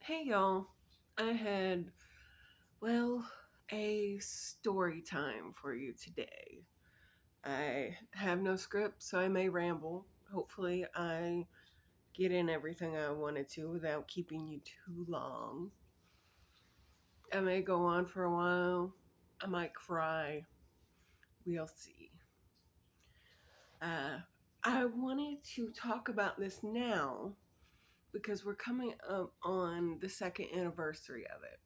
Hey y'all, I had, well, a story time for you today. I have no script, so I may ramble. Hopefully, I get in everything I wanted to without keeping you too long. I may go on for a while. I might cry. We'll see. Uh, I wanted to talk about this now because we're coming up on the second anniversary of it.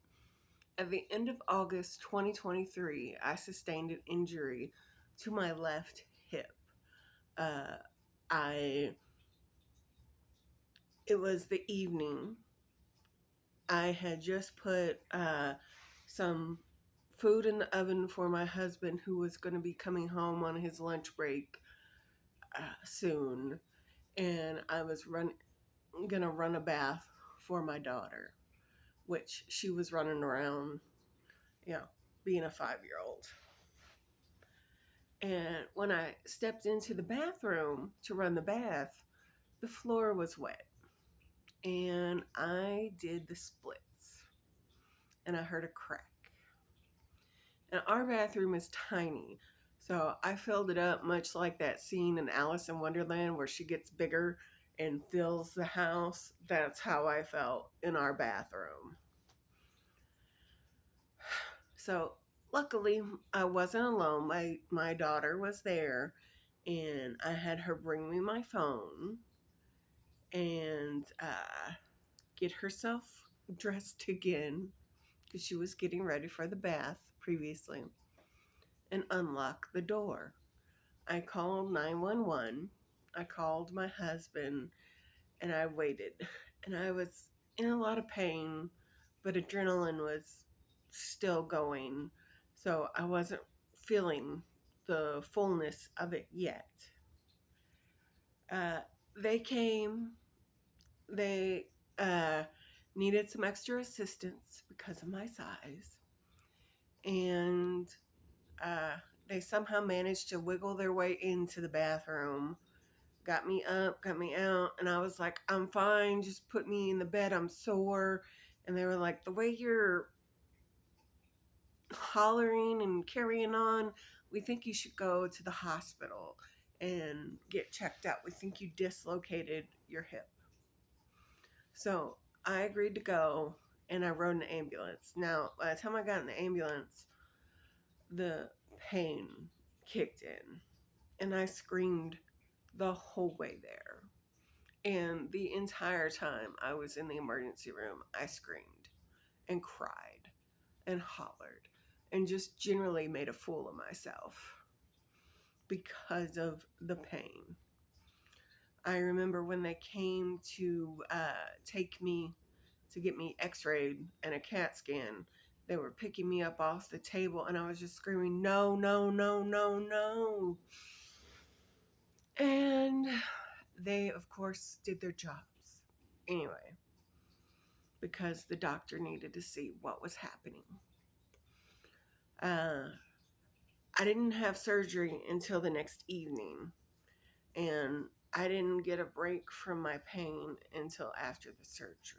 At the end of August 2023, I sustained an injury to my left hip. Uh, I It was the evening. I had just put some food in the oven for my husband, who was going to be coming home on his lunch break soon, and I was gonna run a bath for my daughter, which she was running around, you know, being a 5-year old. And when I stepped into the bathroom to run the bath, the floor was wet. And I did the splits. And I heard a crack. And our bathroom is tiny. So I filled it up much like that scene in Alice in Wonderland where she gets bigger and fills the house. That's how I felt in our bathroom. So luckily, I wasn't alone. My daughter was there, and I had her bring me my phone and get herself dressed again because she was getting ready for the bath previously, and unlock the door. I called 911. I called my husband, and I waited. And I was in a lot of pain, but adrenaline was still going. So I wasn't feeling the fullness of it yet. Uh, they came, they needed some extra assistance because of my size. And uh, they somehow managed to wiggle their way into the bathroom, got me up, got me out. And I was like, I'm fine. Just put me in the bed. I'm sore. And they were like, the way you're hollering and carrying on, we think you should go to the hospital and get checked out. We think you dislocated your hip. So I agreed to go, and I rode an ambulance. Now, by the time I got in the ambulance, the pain kicked in, and I screamed the whole way there. And the entire time I was in the emergency room, I screamed and cried and hollered and just generally made a fool of myself because of the pain. I remember when they came to take me to get me x-rayed and a CAT scan, they were picking me up off the table, and I was just screaming, no, no, no, no, no. And they, of course, did their jobs anyway, because the doctor needed to see what was happening. I didn't have surgery until the next evening, and I didn't get a break from my pain until after the surgery.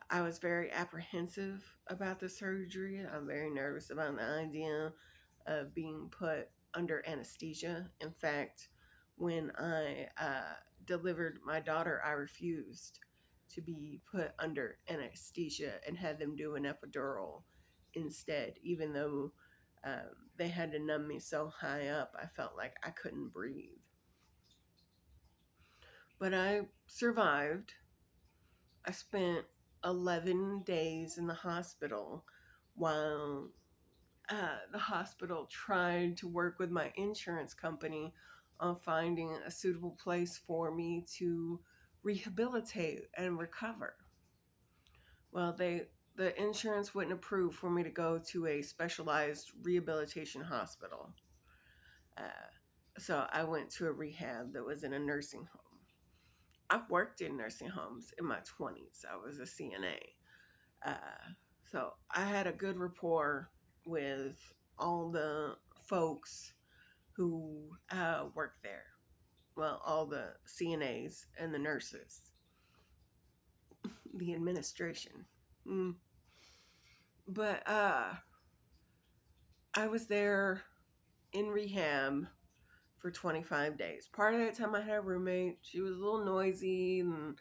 I was very apprehensive about the surgery. I'm very nervous about the idea of being put under anesthesia. In fact, when I delivered my daughter, I refused to be put under anesthesia and had them do an epidural instead, even though they had to numb me so high up, I felt like I couldn't breathe. But I survived. I spent 11 days in the hospital while the hospital tried to work with my insurance company on finding a suitable place for me to rehabilitate and recover. Well, the insurance wouldn't approve for me to go to a specialized rehabilitation hospital. So I went to a rehab that was in a nursing home. I've worked in nursing homes in my 20s. I was a CNA. So I had a good rapport with all the folks who work there. Well, all the CNAs and the nurses. the administration. Mm. But I was there in rehab for 25 days. Part of that time I had a roommate. She was a little noisy and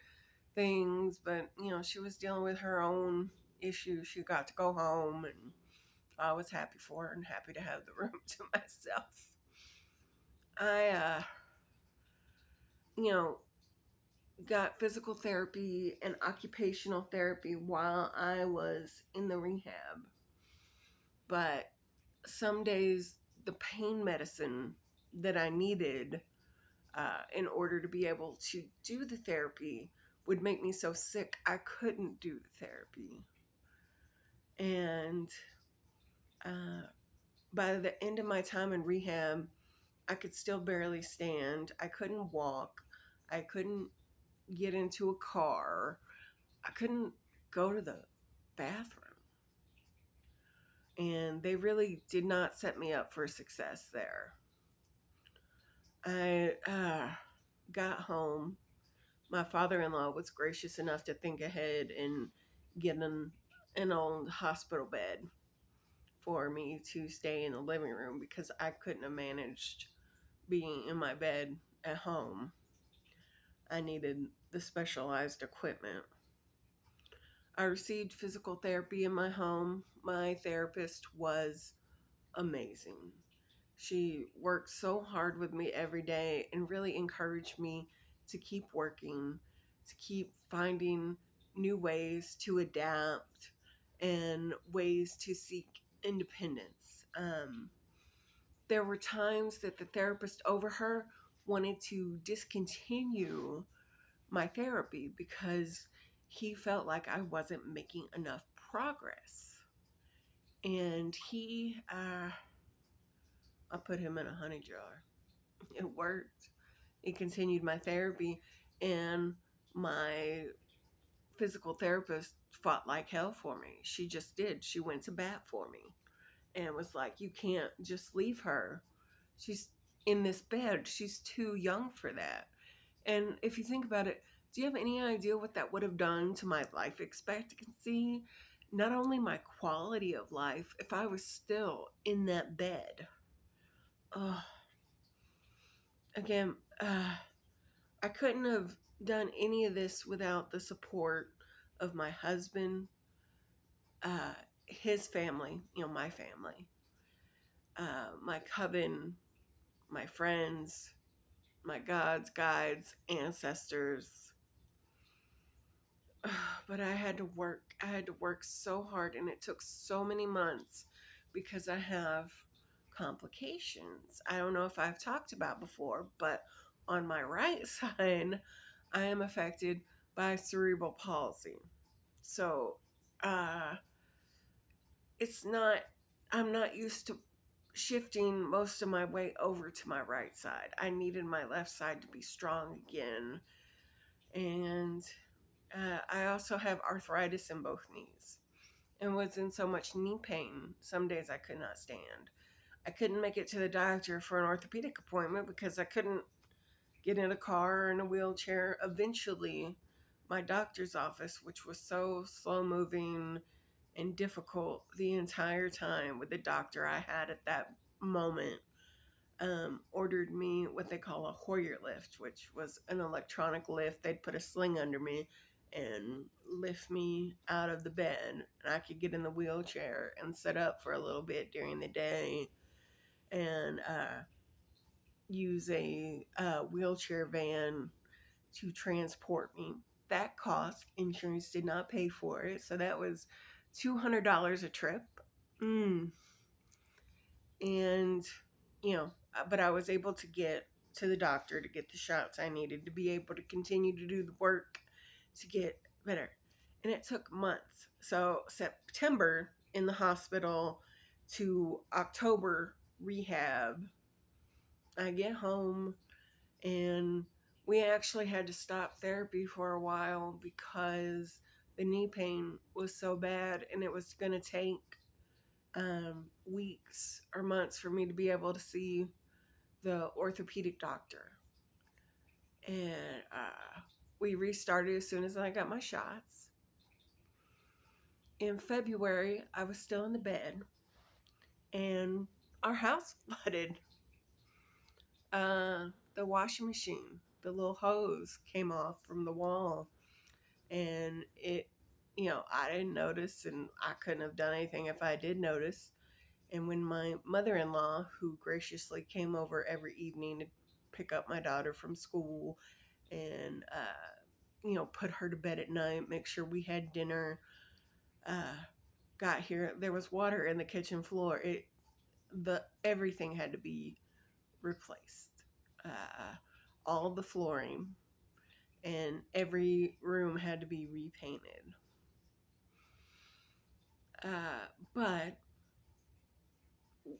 things, but she was dealing with her own issues. She got to go home, and I was happy for her and happy to have the room to myself. I you know, got physical therapy and occupational therapy while I was in the rehab. But some days the pain medicine that I needed in order to be able to do the therapy would make me so sick I couldn't do the therapy. And by the end of my time in rehab, I could still barely stand. I couldn't walk. I couldn't get into a car. I couldn't go to the bathroom. And they really did not set me up for success there. I got home. My father-in-law was gracious enough to think ahead and get an old hospital bed for me to stay in the living room because I couldn't have managed being in my bed at home. I needed the specialized equipment. I received physical therapy in my home. My therapist was amazing. She worked so hard with me every day and really encouraged me to keep working, to keep finding new ways to adapt and ways to seek independence. There were times that the therapist over her wanted to discontinue my therapy because he felt like I wasn't making enough progress. And I put him in a honey jar. It worked. It continued my therapy, and my physical therapist fought like hell for me. She just did. She went to bat for me and was like, "You can't just leave her. She's in this bed. She's too young for that." And if you think about it, do you have any idea what that would have done to my life expectancy? Not only my quality of life, if I was still in that bed. Oh, again, I couldn't have done any of this without the support of my husband, his family, my family, my coven, my friends, my gods, guides, ancestors. But I had to work. I had to work so hard, and it took so many months because I have complications. I don't know if I've talked about before, but on my right side, I am affected by cerebral palsy. So, it's not, I'm not used to shifting most of my weight over to my right side. I needed my left side to be strong again. And I also have arthritis in both knees and was in so much knee pain. Some days I could not stand. I couldn't make it to the doctor for an orthopedic appointment because I couldn't get in a car or in a wheelchair. Eventually, my doctor's office, which was so slow moving and difficult the entire time with the doctor I had at that moment, ordered me what they call a Hoyer lift, which was an electronic lift. They'd put a sling under me and lift me out of the bed, and I could get in the wheelchair and sit up for a little bit during the day and use a wheelchair van to transport me. That cost, insurance did not pay for it, so that was $200 a trip. And, but I was able to get to the doctor to get the shots I needed to be able to continue to do the work to get better. And it took months. So September in the hospital to October rehab, I get home and we actually had to stop therapy for a while because the knee pain was so bad and it was going to take weeks or months for me to be able to see the orthopedic doctor. And we restarted as soon as I got my shots. in February, I was still in the bed, and our house flooded. The washing machine, the little hose came off from the wall, and I didn't notice, and I couldn't have done anything if I did notice. And when my mother-in-law, who graciously came over every evening to pick up my daughter from school and put her to bed at night, make sure we had dinner, uh, got here, there was water in the kitchen floor. Everything had to be replaced. All the flooring and every room had to be repainted. But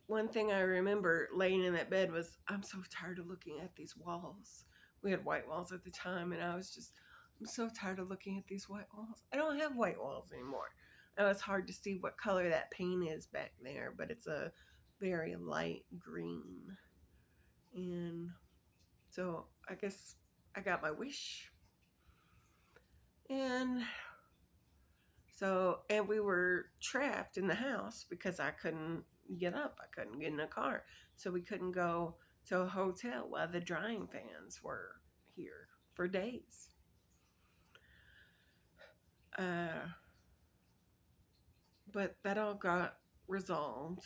one thing I remember laying in that bed was, I'm so tired of looking at these walls. We had white walls at the time, and I'm so tired of looking at these white walls. I don't have white walls anymore. Now it's hard to see what color that paint is back there, but it's a very light green. And so I guess I got my wish. And and we were trapped in the house because I couldn't get up. I couldn't get in a car. So we couldn't go to a hotel while the drying fans were here for days. But that all got resolved.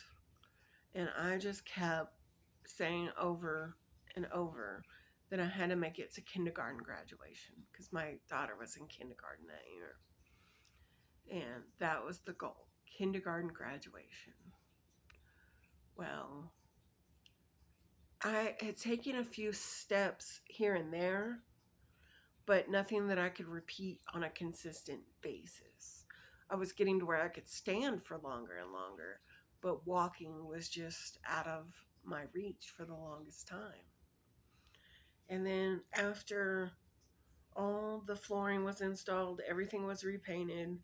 And I just kept saying over and over that I had to make it to kindergarten graduation because my daughter was in kindergarten that year. And that was the goal, kindergarten graduation. Well, I had taken a few steps here and there, but nothing that I could repeat on a consistent basis. I was getting to where I could stand for longer and longer, but walking was just out of my reach for the longest time. And then after all the flooring was installed, everything was repainted,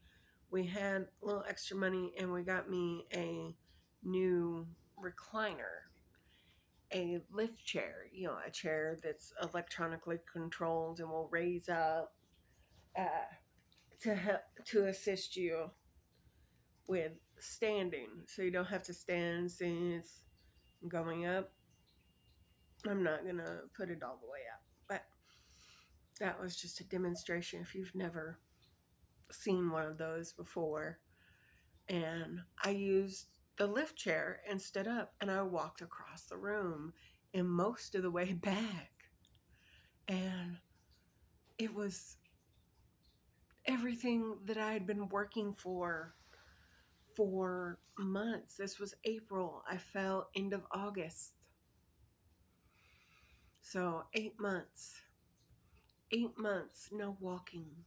we had a little extra money, and we got me a new recliner, a lift chair, a chair that's electronically controlled and will raise up uh, to help to assist you with standing, so you don't have to stand since going up. I'm not gonna put it all the way up, but that was just a demonstration if you've never seen one of those before. And I used the lift chair and stood up, and I walked across the room and most of the way back. And it was everything that I had been working for months. This was April. I fell end of August. So 8 months. 8 months, no walking.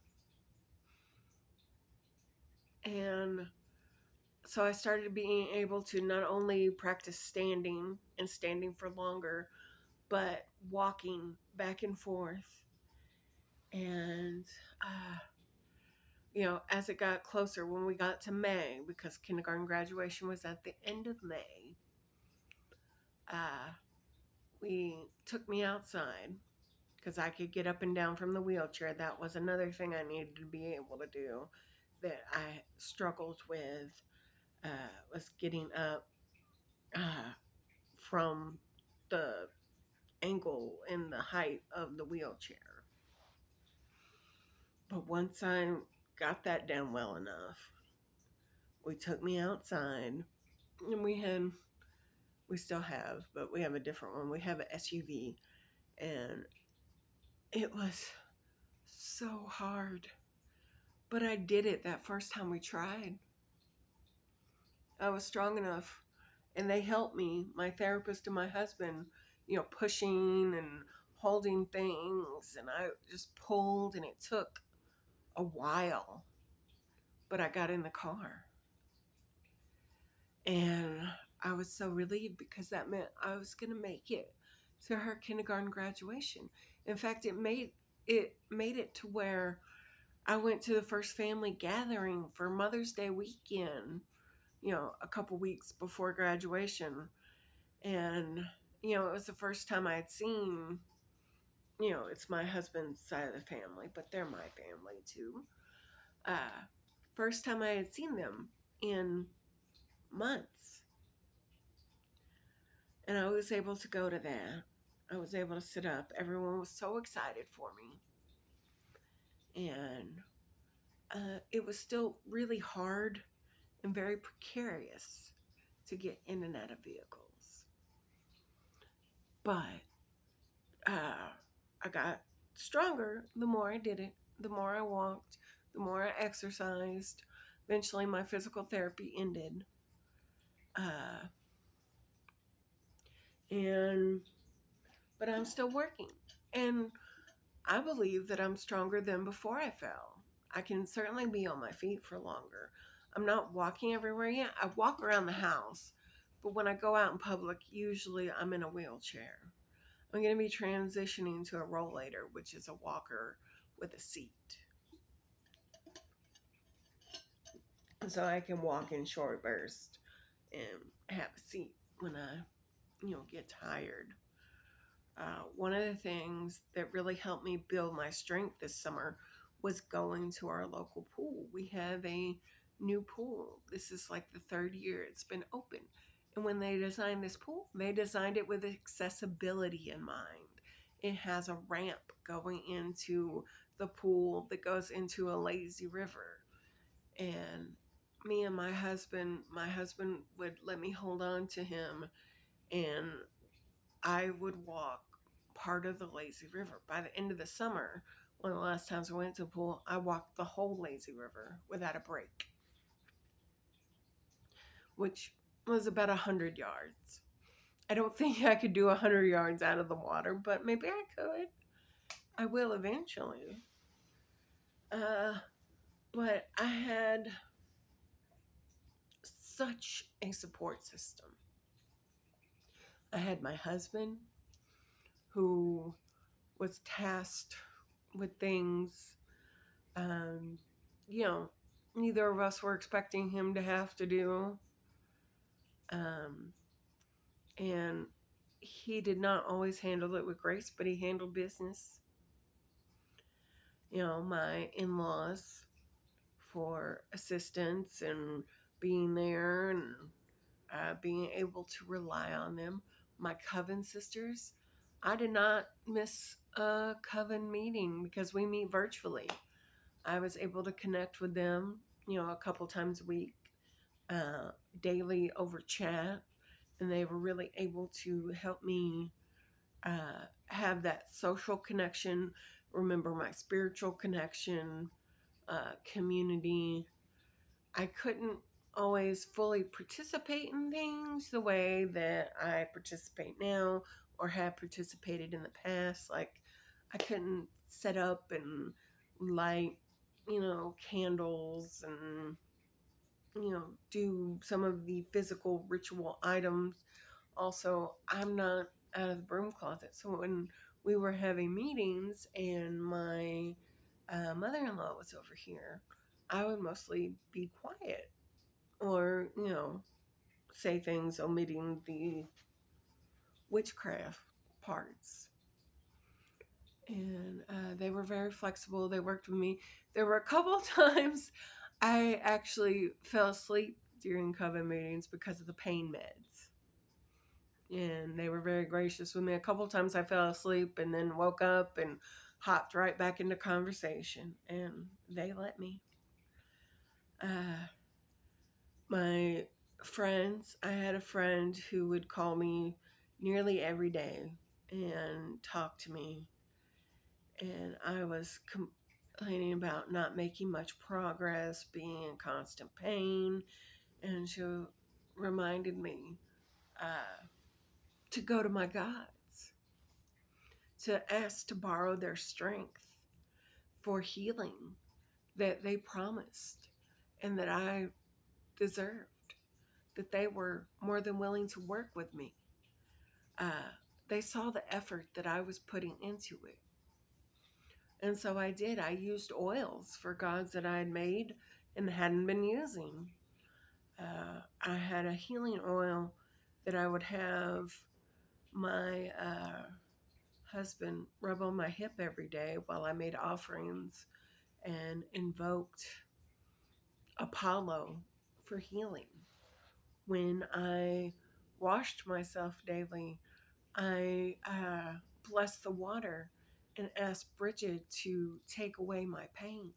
And so I started being able to not only practice standing and standing for longer, but walking back and forth. And, as it got closer, when we got to May, because kindergarten graduation was at the end of May, we took me outside because I could get up and down from the wheelchair. That was another thing I needed to be able to do that I struggled with, was getting up from the angle and the height of the wheelchair. But once I got that down well enough, we took me outside, and we still have, but we have a different one. We have an SUV, and it was so hard. But I did it that first time we tried. I was strong enough, and they helped me, my therapist and my husband, pushing and holding things, and I just pulled, and it took a while, but I got in the car. And I was so relieved because that meant I was going to make it to her kindergarten graduation. In fact, it made it to where I went to the first family gathering for Mother's Day weekend, a couple weeks before graduation. And, it was the first time I had seen, it's my husband's side of the family, but they're my family too. First time I had seen them in months. And I was able to go to that. I was able to sit up. Everyone was so excited for me. And it was still really hard and very precarious to get in and out of vehicles. But I got stronger the more I did it, the more I walked, the more I exercised. Eventually, my physical therapy ended. Uh, and but I'm still working. And I believe that I'm stronger than before I fell. I can certainly be on my feet for longer. I'm not walking everywhere yet. I walk around the house, but when I go out in public, usually I'm in a wheelchair. I'm going to be transitioning to a rollator, which is a walker with a seat. So I can walk in short bursts and have a seat when I, get tired. One of the things that really helped me build my strength this summer was going to our local pool. We have a new pool. This is like the third year it's been open. And when they designed this pool, they designed it with accessibility in mind. It has a ramp going into the pool that goes into a lazy river. And me and my husband would let me hold on to him, and I would walk part of the lazy river. By the end of the summer, one of the last times I went to the pool, I walked the whole lazy river without a break, which was about 100 yards. I don't think I could do 100 yards out of the water, but maybe I could. I will eventually. But I had such a support system. I had my husband who was tasked with things, um, you know, neither of us were expecting him to have to do. Um, and he did not always handle it with grace, but he handled business. My in laws for assistance and being there and being able to rely on them. My coven sisters, I did not miss a coven meeting because we meet virtually. I was able to connect with them, a couple times a week, daily over chat, and they were really able to help me have that social connection, remember my spiritual connection, community. I couldn't always fully participate in things the way that I participate now or have participated in the past. Like, I couldn't set up and light, candles and, do some of the physical ritual items. Also, I'm not out of the broom closet. So when we were having meetings and my mother-in-law was over here, I would mostly be quiet or, say things omitting the witchcraft parts. And they were very flexible. They worked with me. There were a couple times I actually fell asleep during coven meetings because of the pain meds. And they were very gracious with me. A couple times I fell asleep and then woke up and hopped right back into conversation. And they let me. My friends, I had a friend who would call me nearly every day and talk to me. And I was complaining about not making much progress, being in constant pain. And she reminded me to go to my gods, to ask to borrow their strength for healing that they promised and that I deserved, that they were more than willing to work with me. They saw the effort that I was putting into it. And so I did. I used oils for gods that I had made and hadn't been using. I had a healing oil that I would have my husband rub on my hip every day while I made offerings and invoked Apollo for healing. When I washed myself daily, I blessed the water and asked Bridget to take away my pain.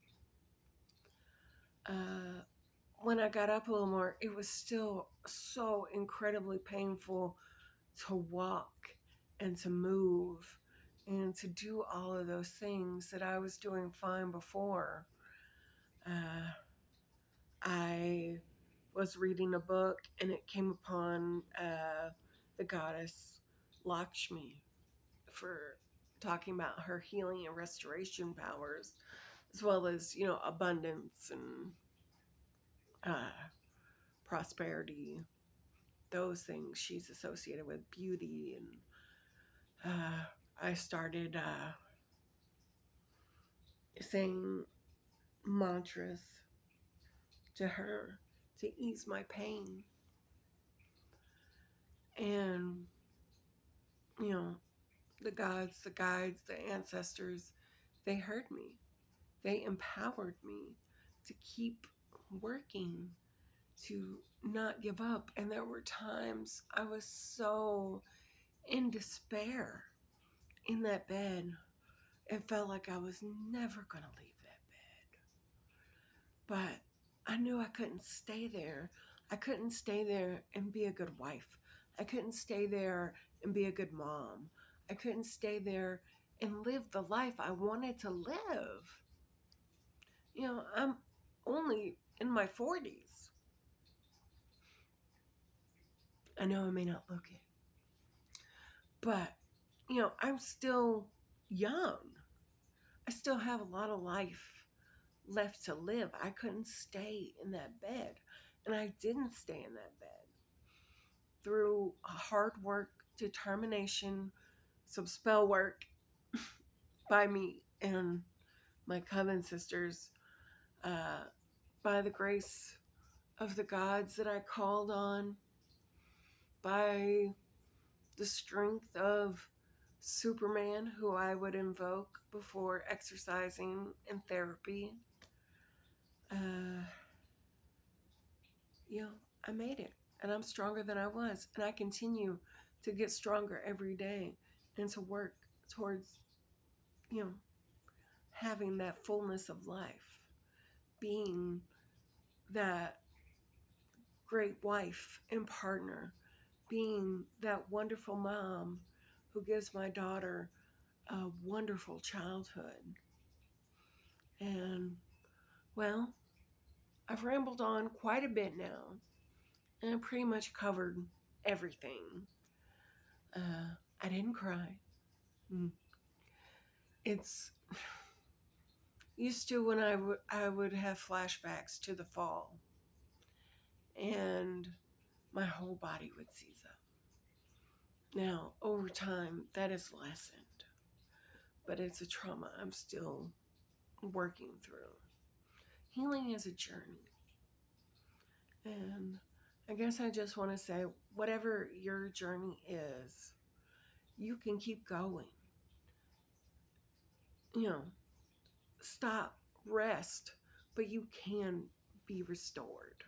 Uh, when I got up a little more, it was still so incredibly painful to walk and to move and to do all of those things that I was doing fine before. Uh, I was reading a book and it came upon the goddess Lakshmi for talking about her healing and restoration powers, as well as, abundance and uh, prosperity, those things she's associated with, beauty. And I started saying mantras to her to ease my pain. And, you know, the gods, the guides, the ancestors, they heard me. They empowered me to keep working, to not give up. And there were times I was so in despair in that bed. It felt like I was never going to leave that bed. But I knew I couldn't stay there. I couldn't stay there and be a good wife. I couldn't stay there and be a good mom. I couldn't stay there and live the life I wanted to live. I'm only in my 40s. I know I may not look it, but, I'm still young. I still have a lot of life left to live. I couldn't stay in that bed, and I didn't stay in that bed. Through hard work, determination, some spell work by me and my coven sisters, by the grace of the gods that I called on, by the strength of Superman, who I would invoke before exercising and therapy. Uh, I made it, and I'm stronger than I was, and I continue to get stronger every day and to work towards, you know, having that fullness of life, being that great wife and partner, being that wonderful mom who gives my daughter a wonderful childhood. And, well, I've rambled on quite a bit now, and I pretty much covered everything. I didn't cry. It's used to when I would have flashbacks to the fall, and my whole body would seize up. Now, over time, that is lessened, but it's a trauma I'm still working through. Healing is a journey, and I guess I just want to say, whatever your journey is, you can keep going. Stop, rest, but you can be restored.